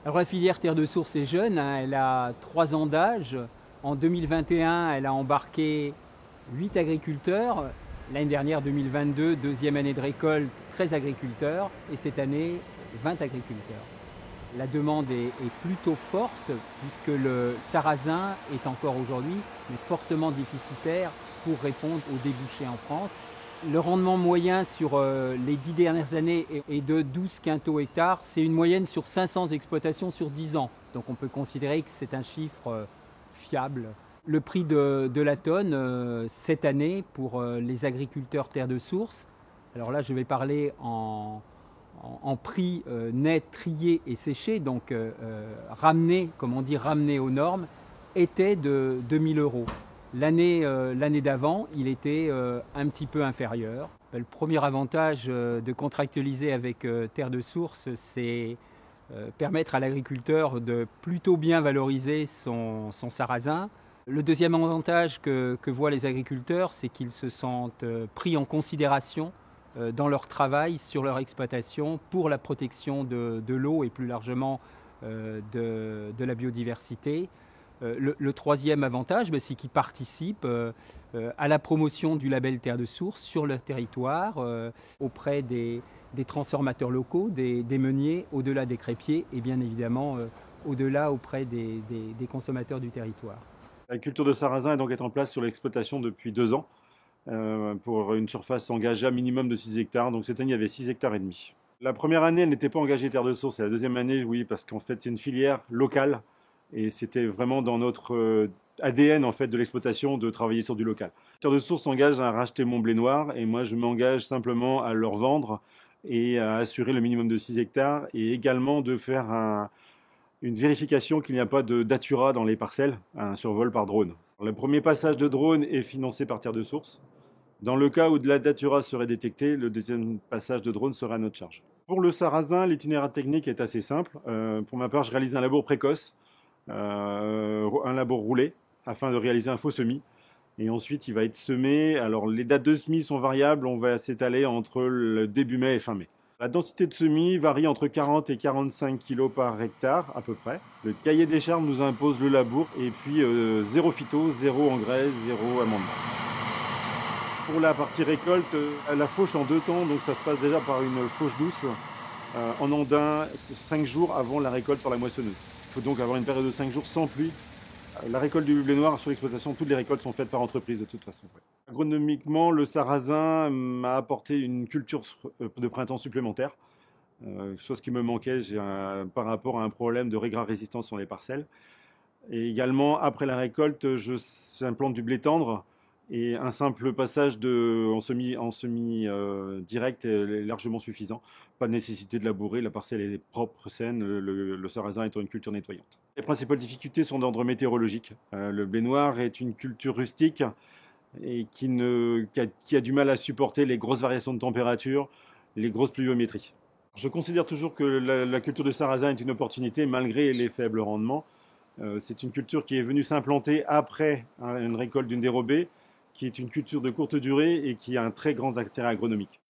Alors la filière Terre de Source est jeune, hein, elle a 3 ans d'âge. En 2021, elle a embarqué 8 agriculteurs. L'année dernière, 2022, deuxième année de récolte, 13 agriculteurs. Et cette année, 20 agriculteurs. La demande est plutôt forte puisque le sarrasin est encore aujourd'hui mais fortement déficitaire pour répondre aux débouchés en France. Le rendement moyen sur les 10 dernières années est de 12 quintaux hectares. C'est une moyenne sur 500 exploitations sur 10 ans. Donc on peut considérer que c'est un chiffre fiable. Le prix de la tonne cette année pour les agriculteurs terre de source, alors là je vais parler en prix net, trié et séché, donc ramené, comme on dit, ramené aux normes, était de 2000 euros. L'année d'avant, il était un petit peu inférieur. Le premier avantage de contractualiser avec Terre de Source, c'est permettre à l'agriculteur de plutôt bien valoriser son sarrasin. Le deuxième avantage que voient les agriculteurs, c'est qu'ils se sentent pris en considération dans leur travail, sur leur exploitation, pour la protection de l'eau et plus largement de la biodiversité. Le troisième avantage, c'est qu'ils participent à la promotion du label Terre de Source sur leur territoire, auprès des transformateurs locaux, des meuniers, au-delà des crêpiers et bien évidemment au-delà auprès des consommateurs du territoire. La culture de sarrasin est donc en place sur l'exploitation depuis 2 ans, pour une surface engagée à minimum de 6 hectares. Donc cette année, il y avait 6 hectares et demi. La première année, elle n'était pas engagée terre de source. Et la deuxième année, oui, parce qu'en fait, c'est une filière locale. Et c'était vraiment dans notre ADN en fait, de l'exploitation de travailler sur du local. Terre de source s'engage à racheter mon blé noir. Et moi, je m'engage simplement à leur vendre et à assurer le minimum de 6 hectares. Et également de faire une vérification qu'il n'y a pas de datura dans les parcelles, un survol par drone. Le premier passage de drone est financé par Terre de Source. Dans le cas où de la datura serait détectée, le deuxième passage de drone serait à notre charge. Pour le sarrasin, l'itinéraire technique est assez simple. Pour ma part, je réalise un labour précoce, un labour roulé, afin de réaliser un faux semis. Et ensuite, il va être semé. Alors, les dates de semis sont variables. On va s'étaler entre le début mai et fin mai. La densité de semis varie entre 40 et 45 kg par hectare à peu près. Le cahier des charges nous impose le labour et puis zéro phyto, zéro engrais, zéro amendement. Pour la partie récolte, la fauche en 2 temps, donc ça se passe déjà par une fauche douce en andin 5 jours avant la récolte par la moissonneuse. Il faut donc avoir une période de 5 jours sans pluie. La récolte du blé noir sur l'exploitation, toutes les récoltes sont faites par entreprise de toute façon. Ouais. Agronomiquement, le sarrasin m'a apporté une culture de printemps supplémentaire, chose qui me manquait par rapport à un problème de résistance sur les parcelles. Et également, après la récolte, j'implante du blé tendre et un simple passage en semi direct est largement suffisant. Pas de nécessité de labourer, la parcelle est propre, saine, le sarrasin étant une culture nettoyante. Les principales difficultés sont d'ordre météorologique. Le blé noir est une culture rustique et qui a du mal à supporter les grosses variations de température, les grosses pluviométries. Je considère toujours que la culture de sarrasin est une opportunité malgré les faibles rendements. C'est une culture qui est venue s'implanter après une récolte d'une dérobée, qui est une culture de courte durée et qui a un très grand intérêt agronomique.